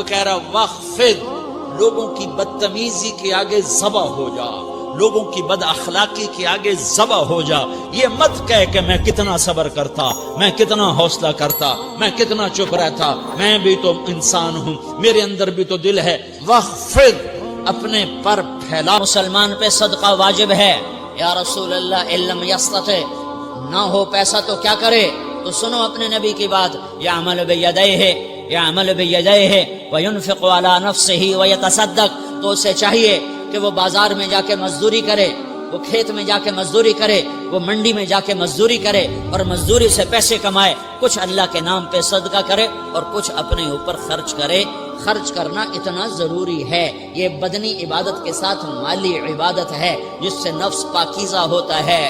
کہہ رہا وَخْفِضْ، لوگوں کی بدتمیزی کے آگے ذبح ہو جا، لوگوں کی بد اخلاقی کے آگے ذبح ہو جا. یہ مت کہہ کہ میں کتنا صبر کرتا، میں کتنا حوصلہ کرتا، میں کتنا چپ رہتا، میں بھی تو انسان ہوں، میرے اندر بھی تو دل ہے. وَخْفِضْ، اپنے پر پھیلا. مسلمان پہ صدقہ واجب ہے. یا رسول اللہ علم یستطع، نہ ہو پیسہ تو کیا کرے؟ تو سنو اپنے نبی کی بات. یعمل بیدیہ، یعمل بیدیہ وینفق علی نفسہ ویتصدق. تو اسے چاہیے کہ وہ بازار میں جا کے مزدوری کرے، وہ کھیت میں جا کے مزدوری کرے، وہ منڈی میں جا کے مزدوری کرے اور مزدوری سے پیسے کمائے. کچھ اللہ کے نام پہ صدقہ کرے اور کچھ اپنے اوپر خرچ کرے. خرچ کرنا اتنا ضروری ہے. یہ بدنی عبادت کے ساتھ مالی عبادت ہے جس سے نفس پاکیزہ ہوتا ہے.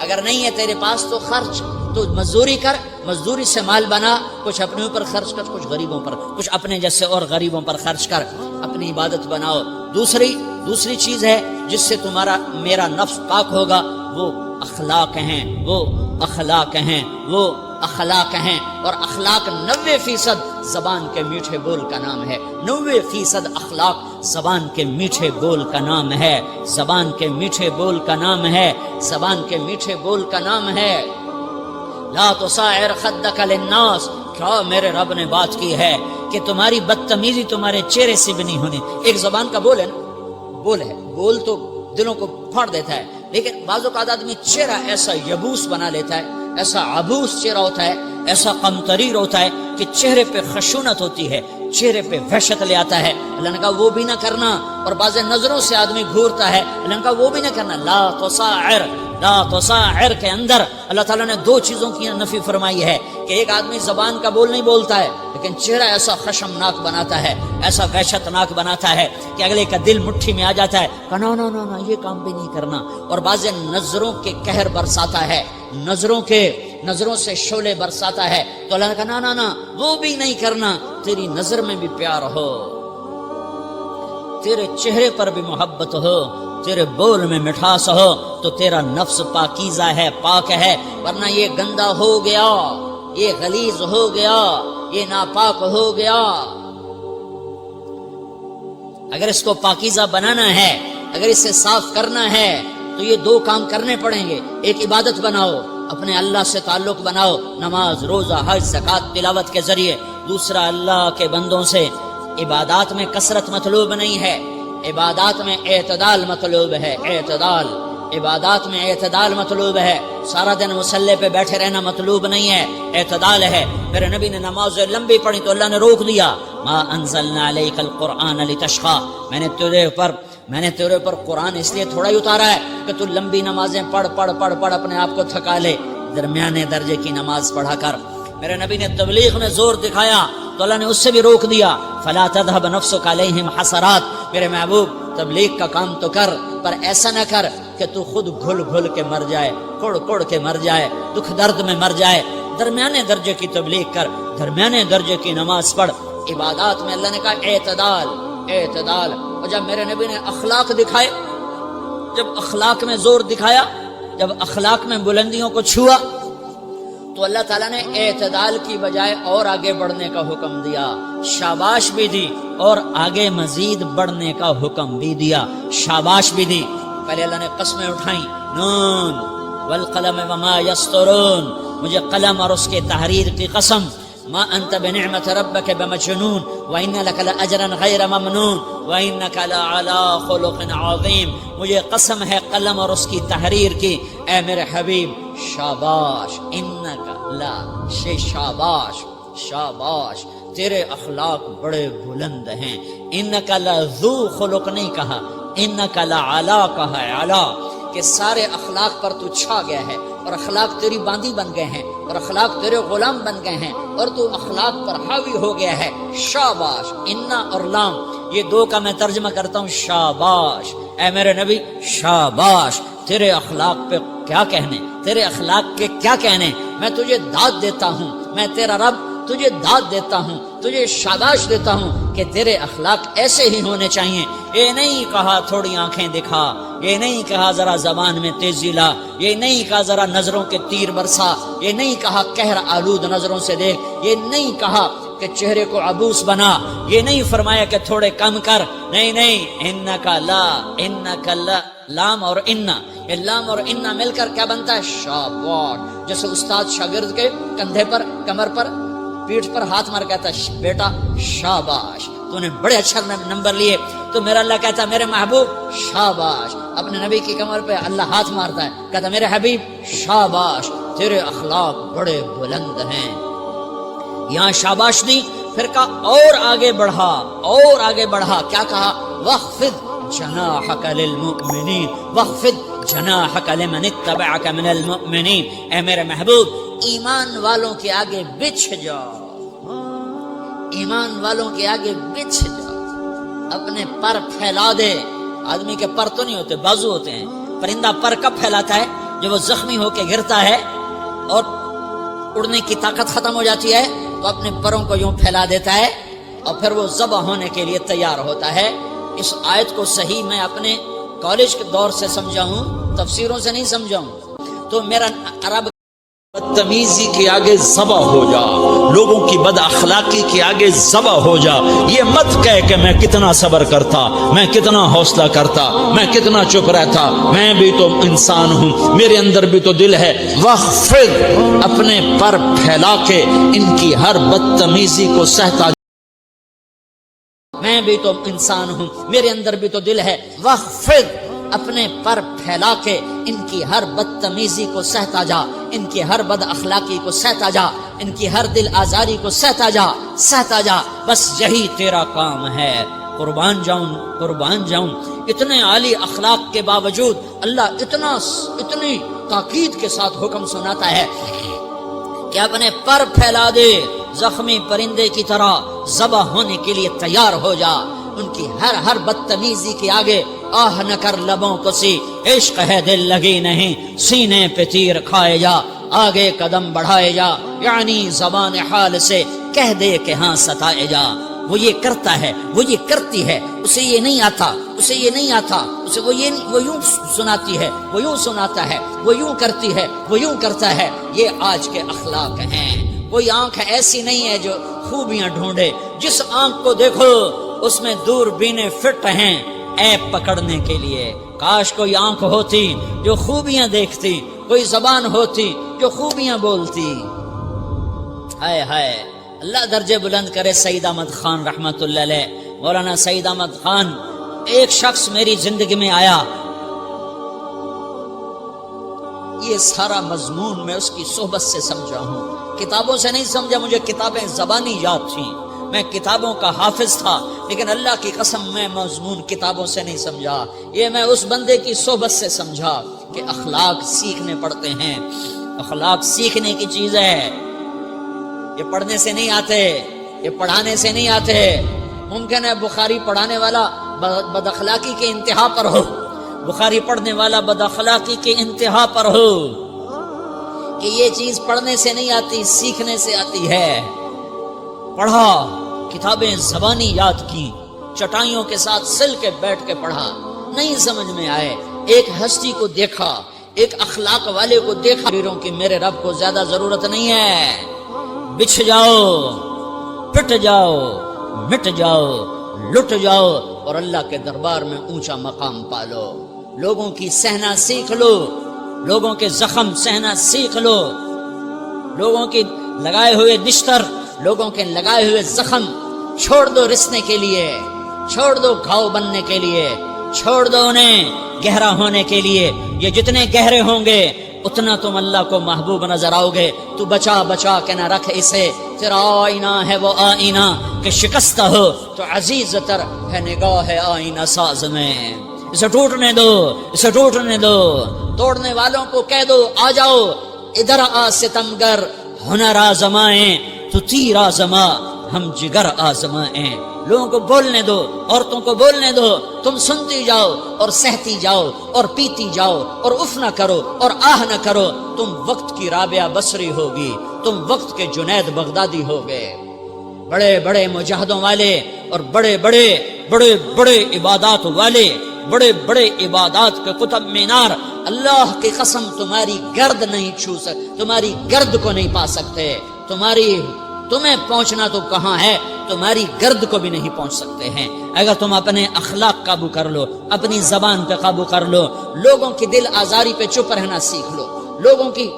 اگر نہیں ہے تیرے پاس تو خرچ، تو مزدوری کر، مزدوری سے مال بنا، کچھ اپنے اوپر خرچ کر، کچھ غریبوں پر، کچھ اپنے جیسے اور غریبوں پر خرچ کر، اپنی عبادت بناؤ. دوسری چیز ہے جس سے تمہارا میرا نفس پاک ہوگا، وہ اخلاق ہیں، وہ اخلاق ہیں، وہ اخلاق ہیں. اور اخلاق 90% زبان کے میٹھے بول کا نام ہے. 90% اخلاق زبان کے میٹھے بول کا نام ہے. زبان کے میٹھے بول کا نام ہے. زبان کے میٹھے بول کا نام ہے. لا تصاعر خدک للناس. کیا میرے رب نے بات کی ہے کہ تمہاری بدتمیزی تمہارے چہرے سے بھی نہیں ہونی. ایک زبان کا بول ہے نا، بول ہے، بول تو دلوں کو پھاڑ دیتا ہے، لیکن بعض اوقات آدمی چہرہ ایسا یبوس بنا لیتا ہے، ایسا عبوس چہرہ ہوتا ہے، ایسا قمطریر ہوتا ہے کہ چہرے پہ خشونت ہوتی ہے، چہرے پہ وحشت لے آتا ہے. اللہ نے کہا وہ بھی نہ کرنا. اور بعض نظروں سے آدمی گھورتا ہے، اللہ نے کہا وہ بھی نہ کرنا. لا تصاعر، لا تصاعر کے اندر اللہ تعالیٰ نے 2 چیزوں کی نفی فرمائی ہے کہ ایک آدمی زبان کا بول نہیں بولتا ہے لیکن چہرہ ایسا خشمناک بناتا ہے، ایسا وحشتناک بناتا ہے کہ اگلے کا دل مٹھی میں آ جاتا ہے کہ نا نا نا نا یہ کام بھی نہیں کرنا. اور بعض نظروں کے قہر برساتا ہے، نظروں سے شعلے برساتا ہے. تو اللہ نے کہا نا نا نا وہ بھی نہیں کرنا. تیری نظر میں بھی پیار ہو، تیرے چہرے پر بھی محبت ہو، تیرے بول میں مٹھاس ہو، تو تیرا نفس پاکیزہ ہے، پاک ہے. ورنہ یہ گندا ہو گیا، یہ غلیظ ہو گیا، یہ ناپاک ہو گیا. اگر اس کو پاکیزہ بنانا ہے، اگر اسے صاف کرنا ہے تو یہ 2 کام کرنے پڑیں گے. ایک عبادت بناؤ، اپنے اللہ سے تعلق بناؤ، نماز، روزہ، حج، زکوٰۃ، تلاوت کے ذریعے. دوسرا اللہ کے بندوں سے عبادات میں کثرت مطلوب نہیں ہے، عبادات میں اعتدال مطلوب ہے. اعتدال، عبادات میں اعتدال مطلوب ہے. سارا دن مصلی پہ بیٹھے رہنا مطلوب نہیں ہے، اعتدال ہے. میرے نبی نے نماز لمبی پڑھی تو اللہ نے روک دیا. ما انزلنا علیک القرآن لتشقى، میں نے تیرے پر قرآن اس لیے تھوڑا ہی اتارا ہے کہ تو لمبی نمازیں پڑھ اپنے آپ کو تھکا لے. درمیانے درجے کی نماز پڑھا کر. میرے نبی نے تبلیغ میں زور دکھایا تو اللہ نے اس سے بھی روک دیا. فلا تذهب نفسك عليهم حسرات، میرے محبوب تبلیغ کا کام تو کر، پر ایسا نہ کر کہ تو خود گھل کے مر جائے، کڑ کے مر جائے، دکھ درد میں مر جائے. درمیانے درجے کی تبلیغ کر، درمیانے درجے کی نماز پڑھ. عبادات میں اللہ نے کہا اعتدال، اعتدال. اور جب میرے نبی نے اخلاق دکھائے، جب اخلاق میں زور دکھایا، جب اخلاق میں بلندیوں کو چھوا، تو اللہ تعالیٰ نے اعتدال کی بجائے اور آگے بڑھنے کا حکم دیا، شاباش بھی دی اور آگے مزید بڑھنے کا حکم بھی دیا، شاباش بھی دی. پہلے اللہ نے قسمیں اٹھائیں، نون والقلم وما یسطرون، مجھے قلم اور اس کے تحریر کی قسم. ما انت بنعمت ربک بمجنون وان لک لاجرا غیر ممنون وانک لعلی خلق عظیم. مجھے قسم ہے قلم اور اس کی تحریر کی، اے میرے حبیب شاباش، انک لا، شاباش شاباش، تیرے اخلاق بڑے بلند ہیں. انک لذو خلق نہیں کہا، انک لعلی کہا، علا، کہ سارے اخلاق پر تو چھا گیا ہے اور اخلاق تیری باندی بن گئے ہیں اور اخلاق تیرے غلام بن گئے ہیں اور تو اخلاق پر حاوی ہو گیا ہے. شاباش، انا اور لام یہ 2 کا میں ترجمہ کرتا ہوں شاباش. اے میرے نبی شاباش، تیرے اخلاق پہ کیا کہنے، تیرے اخلاق کے کیا کہنے. میں تجھے داد دیتا ہوں، میں تیرا رب تجھے داد دیتا ہوں، تجھے شاباش دیتا ہوں کہ تیرے اخلاق ایسے ہی ہونے چاہیے. یہ نہیں کہا تھوڑی آنکھیں دکھا، یہ نہیں کہا ذرا زبان میں تیزی لا، یہ نہیں کہا ذرا نظروں کے تیر برسا، یہ نہیں کہا قہر آلود نظروں سے دیکھ، یہ نہیں کہا کہ چہرے کو عبوس بنا، یہ نہیں فرمایا کہ تھوڑے کم کر، نہیں نہیں، انکا لا، انکا لا، لام اور انا، یہ لام اور انا مل کر کیا بنتا ہے؟ شاباش. جیسے استاد شاگرد کے کندھے پر، کمر پر، پیٹھ پر ہاتھ مار کہتا ہے بیٹا شاباش تو نے بڑے اچھا نمبر لیے، تو میرا اللہ کہتا ہے میرے محبوب شاباش. اپنے نبی کی کمر پہ اللہ ہاتھ مارتا ہے، کہتا ہے میرے حبیب شاباش، تیرے اخلاق بڑے بلند ہیں. یہاں شاباش دی، پھر کہا اور آگے بڑھا، اور آگے بڑھا، کیا کہا؟ وَخْفِضْ جَنَاحَكَ لِلْمُؤْمِنِينَ وَخْفِضْ جَنَاحَكَ لِمَنِ اتَّبَعَكَ مِنَ الْمُؤْمِنِينَ. اے میرے محبوب ایمان والوں کے آگے بچھ جاؤ، ایمان والوں کے آگے بچھ جاؤ، اپنے پر پھیلا دے. آدمی کے پر تو نہیں ہوتے، بازو ہوتے ہیں. پرندہ پر کب پھیلاتا ہے؟ جب وہ زخمی ہو کے گرتا ہے اور اڑنے کی طاقت ختم ہو جاتی ہے تو اپنے پروں کو یوں پھیلا دیتا ہے اور پھر وہ ذبح ہونے کے لیے تیار ہوتا ہے. اس آیت کو صحیح میں اپنے کالج کے دور سے سمجھا ہوں، تفسیروں سے نہیں سمجھا ہوں. تو میرا عرب بدتمیزی کے آگے ذبح ہو جا، لوگوں کی بد اخلاقی کے آگے ذبح ہو جا. یہ مت کہہ کہ میں کتنا صبر کرتا، میں کتنا حوصلہ کرتا، میں کتنا چپ رہتا، میں بھی تو انسان ہوں، میرے اندر بھی تو دل ہے. وَخْفِضْ، اپنے پر پھیلا کے ان کی ہر بدتمیزی کو سہتا، میں بھی تو انسان ہوں، میرے اندر بھی تو دل ہے. وَخْفِضْ، اپنے پر پھیلا کے ان کی ہر بدتمیزی کو سہتا جا، ان کی ہر بد اخلاقی کو سہتا جا، ان کی ہر دل آزاری کو سہتا جا، سہتا جا. بس یہی تیرا کام ہے. قربان جاؤں، قربان جاؤں. اتنے عالی اخلاق کے باوجود اللہ اتنی تاکید کے ساتھ حکم سناتا ہے کہ اپنے پر پھیلا دے، زخمی پرندے کی طرح ذبح ہونے کے لیے تیار ہو جا. ان کی ہر بدتمیزی کے آگے آہ نہ کر لبوں کو سی، عشق ہے دل لگی نہیں، سینے پہ تیر کھائے جا، آگے قدم بڑھائے جا، یعنی زبان حال سے کہہ دے کہ ہاں ستائے جا. وہ یہ کرتا ہے، وہ یہ کرتی ہے، اسے یہ نہیں آتا، اسے یہ نہیں آتا، اسے وہ یوں سناتی ہے، وہ یوں سناتا ہے، وہ یوں کرتی ہے، وہ یوں کرتا ہے. یہ آج کے اخلاق ہیں. کوئی آنکھ ایسی نہیں ہے جو خوبیاں ڈھونڈے. جس آنکھ کو دیکھو اس میں دوربینیں فٹ ہیں عیب پکڑنے کے لیے. کاش کوئی آنکھ ہوتی جو خوبیاں دیکھتی، کوئی زبان ہوتی جو خوبیاں بولتی. ہائے ہائے، اللہ درجے بلند کرے سعید احمد خان رحمت اللہ علیہ. مولانا سعید احمد خان، ایک شخص میری زندگی میں آیا، یہ سارا مضمون میں اس کی صحبت سے سمجھا ہوں، کتابوں سے نہیں سمجھا. مجھے کتابیں زبانی یاد تھیں، میں کتابوں کا حافظ تھا، لیکن اللہ کی قسم میں مضمون کتابوں سے نہیں سمجھا. یہ میں اس بندے کی صحبت سے سمجھا کہ اخلاق سیکھنے پڑتے ہیں. اخلاق سیکھنے کی چیز ہے، یہ پڑھنے سے نہیں آتے، یہ پڑھانے سے نہیں آتے. ممکن ہے بخاری پڑھانے والا بد اخلاقی کے انتہا پر ہو، بخاری پڑھنے والا بد اخلاقی کے انتہا پر ہو، کہ یہ چیز پڑھنے سے نہیں آتی، سیکھنے سے آتی ہے. پڑھا، کتابیں زبانی یاد کی، چٹائیوں کے ساتھ سل کے بیٹھ کے پڑھا، نہیں سمجھ میں آئے. ایک ہستی کو دیکھا، ایک اخلاق والے کو دیکھا کہ میرے رب کو زیادہ ضرورت نہیں ہے. بچھ جاؤ، پٹ جاؤ، مٹ جاؤ، لٹ جاؤ اور اللہ کے دربار میں اونچا مقام پالو. لوگوں کی سہنا سیکھ لو، لوگوں کے زخم سہنا سیکھ لو، لوگوں کی لگائے ہوئے نشتر، لوگوں کے لگائے ہوئے زخم چھوڑ دو رسنے کے لیے، چھوڑ دو گھاؤ بننے کے لیے، چھوڑ دو انہیں گہرا ہونے کے لیے. یہ جتنے گہرے ہوں گے اتنا تم اللہ کو محبوب نظر آؤ گے. تو بچا بچا کے نہ رکھ اسے، تیرا آئینہ ہے وہ آئینہ کہ شکستہ ہو تو عزیز تر ہے نگاہ آئینہ ساز میں. اسے ٹوٹنے دو، اسے ٹوٹنے دو. توڑنے والوں کو کہہ دو آ جاؤ ادھر آ ستمگر، ہنر آزمائیں تو تیر آزما، ہم جگر آزمائیں. لوگوں کو بولنے دو، عورتوں کو بولنے دو، تم سنتی جاؤ اور سہتی جاؤ اور پیتی جاؤ اور اف نہ کرو اور آہ نہ کرو. تم وقت کی رابعہ بصری ہوگی، تم وقت کے جنید بغدادی ہوگے. بڑے بڑے مجاہدوں والے اور بڑے بڑے بڑے بڑے عبادات والے، بڑے بڑے عبادات کے قطب مینار، اللہ کی قسم تمہاری گرد نہیں چھو سکتے، تمہاری گرد کو نہیں پا سکتے، تمہیں پہنچنا تو کہاں ہے، تمہاری گرد کو بھی نہیں پہنچ سکتے ہیں اگر تم اپنے اخلاق قابو کر لو، اپنی زبان پہ قابو کر لو، لوگوں کی دل آزاری پہ چپ رہنا سیکھ لو، لوگوں کی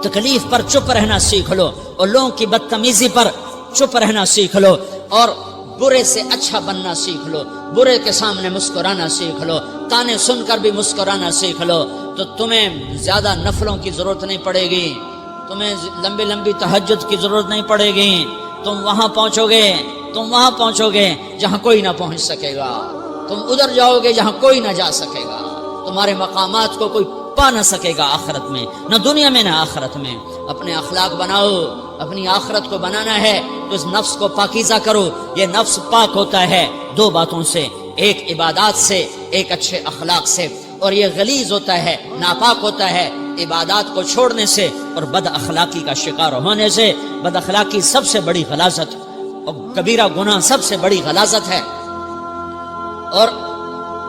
تکلیف پر چپ رہنا سیکھ لو، اور لوگوں کی بدتمیزی پر چپ رہنا سیکھ لو، اور برے سے اچھا بننا سیکھ لو، برے کے سامنے مسکرانا سیکھ لو، تانے سن کر بھی مسکرانا سیکھ لو، تو تمہیں زیادہ نفلوں کی ضرورت نہیں پڑے گی، تمہیں لمبی لمبی تہجد کی ضرورت نہیں پڑے گی، تم وہاں پہنچو گے جہاں کوئی نہ پہنچ سکے گا، تم ادھر جاؤ گے جہاں کوئی نہ جا سکے گا، تمہارے مقامات کو کوئی پا نہ سکے گا آخرت میں، نہ دنیا میں نہ آخرت میں۔ اپنے اخلاق بناؤ، اپنی آخرت کو بنانا ہے تو اس نفس کو پاکیزہ کرو۔ یہ نفس پاک ہوتا ہے دو باتوں سے، ایک عبادات سے، ایک اچھے اخلاق سے، اور یہ غلیظ ہوتا ہے، ناپاک ہوتا ہے عبادات کو چھوڑنے سے اور بد اخلاقی کا شکار ہونے سے۔ بد اخلاقی سب سے بڑی غلاظت اور کبیرہ گناہ سب سے بڑی غلاظت ہے، اور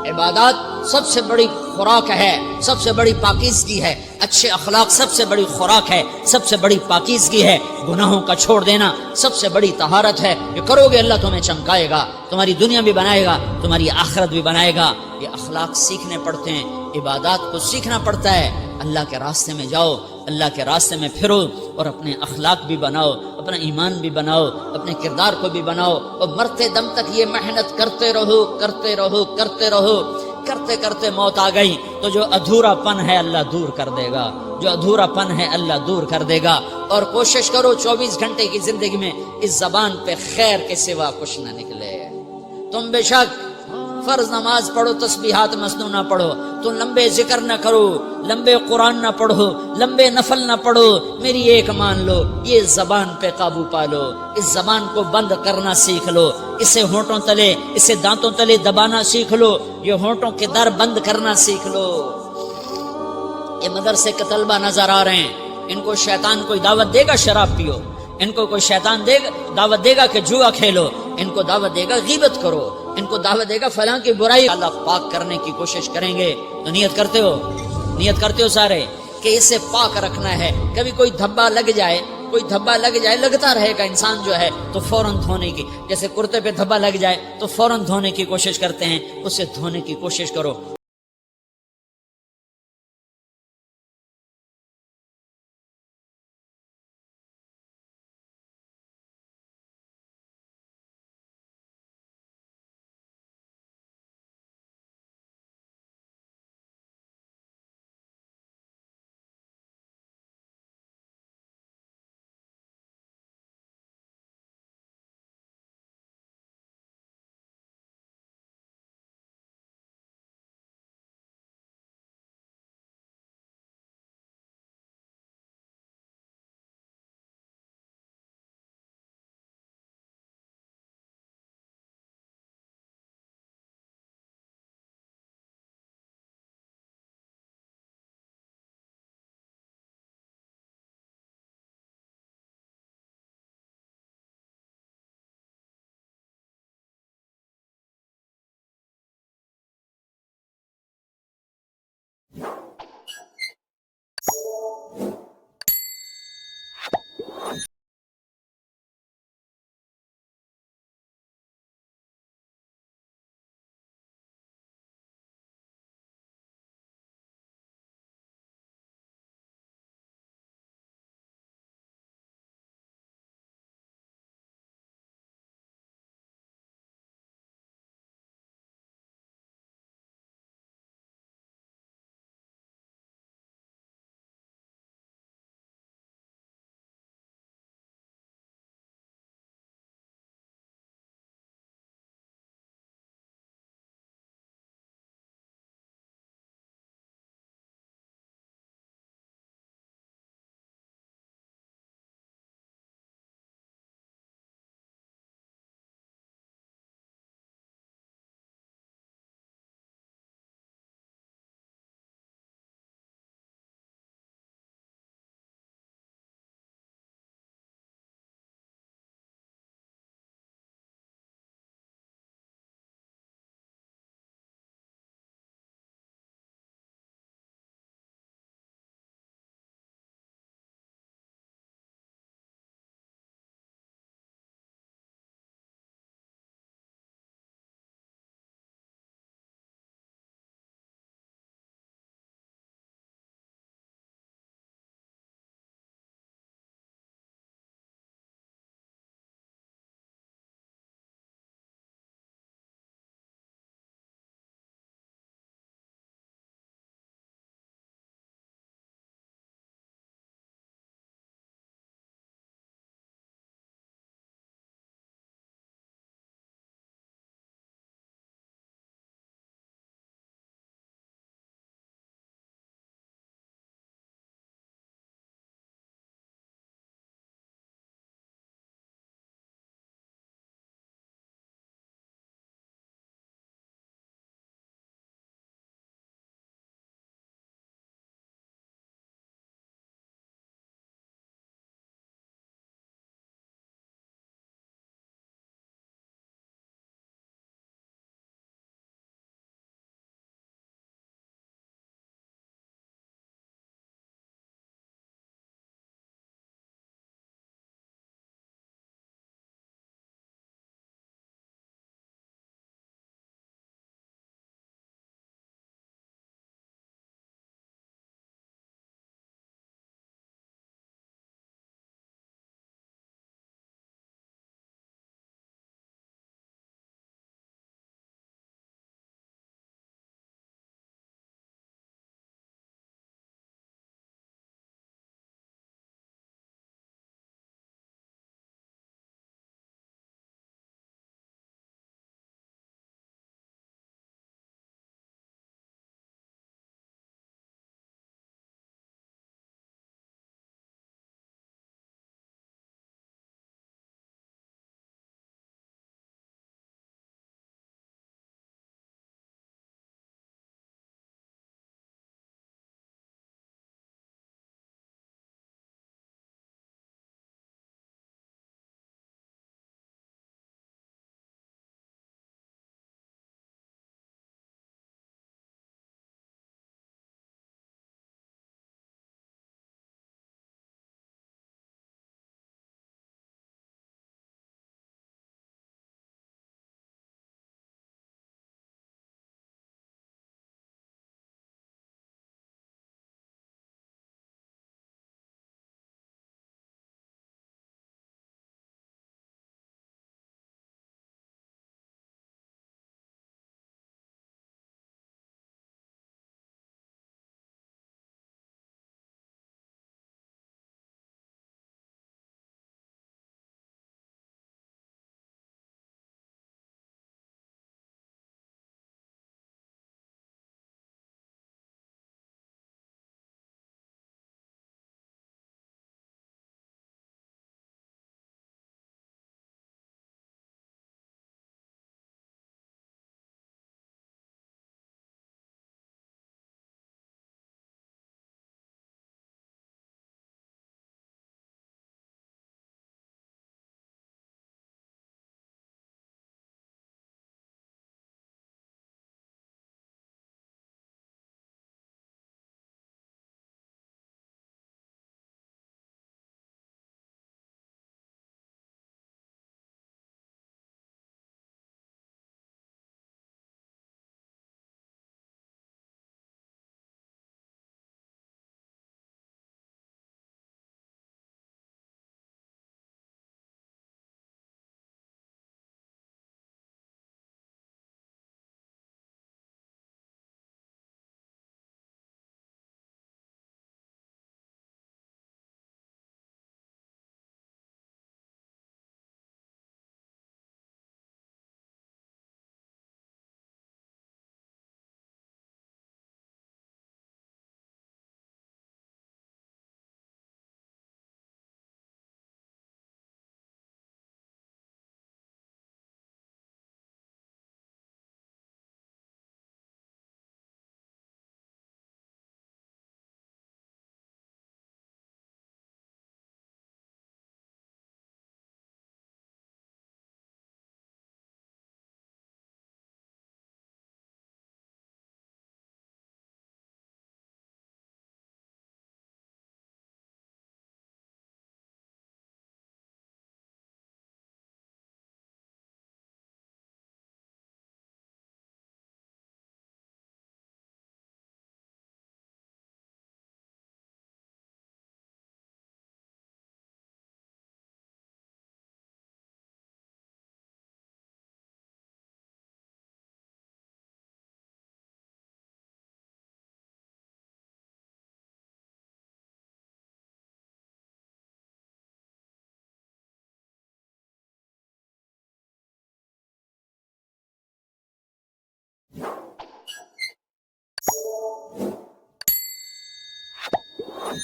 عبادات سب سے بڑی خوراک ہے، سب سے بڑی پاکیزگی ہے، اچھے اخلاق سب سے بڑی خوراک ہے، سب سے بڑی پاکیزگی ہے، گناہوں کا چھوڑ دینا سب سے بڑی طہارت ہے۔ یہ کرو گے اللہ تمہیں چمکائے گا، تمہاری دنیا بھی بنائے گا، تمہاری آخرت بھی بنائے گا۔ یہ اخلاق سیکھنے پڑتے ہیں، عبادات کو سیکھنا پڑتا ہے۔ اللہ کے راستے میں جاؤ، اللہ کے راستے میں پھرو، اور اپنے اخلاق بھی بناؤ، اپنا ایمان بھی بناؤ، اپنے کردار کو بھی بناؤ، اور مرتے دم تک یہ محنت کرتے رہو، کرتے رہو، کرتے رہو۔ کرتے کرتے موت آ گئی تو جو ادھورا پن ہے اللہ دور کر دے گا، جو ادھورا پن ہے اللہ دور کر دے گا۔ اور کوشش کرو 24 گھنٹے کی زندگی میں اس زبان پہ خیر کے سوا کچھ نہ نکلے۔ تم بے شک فرض نماز پڑھو، تسبیحات مسنونہ پڑھو، تو لمبے ذکر نہ کرو، لمبے قرآن نہ پڑھو، لمبے نفل نہ پڑھو، میری ایک مان لو، یہ زبان پہ قابو پا لو، اس زبان کو بند کرنا سیکھ لو، اسے ہونٹوں تلے، اسے دانتوں تلے دبانا سیکھ لو، یہ ہونٹوں کے در بند کرنا سیکھ لو۔ یہ مدرسے کے طلبہ نظر آ رہے ہیں، ان کو شیطان کوئی دعوت دے گا شراب پیو، ان کو کوئی شیطان دعوت دے گا کہ جوا کھیلو، ان کو دعوت دے گا غیبت کرو، ان کو دعوت دے گا فلاں کی برائی اللہ پاک کرنے کی کوشش کریں گے۔ تو نیت کرتے ہو سارے کہ اسے پاک رکھنا ہے۔ کبھی کوئی دھبا لگ جائے، لگتا رہے گا انسان جو ہے تو فوراً دھونے کی، جیسے کرتے پہ دھبا لگ جائے تو فوراً دھونے کی کوشش کرتے ہیں، اسے دھونے کی کوشش کرو۔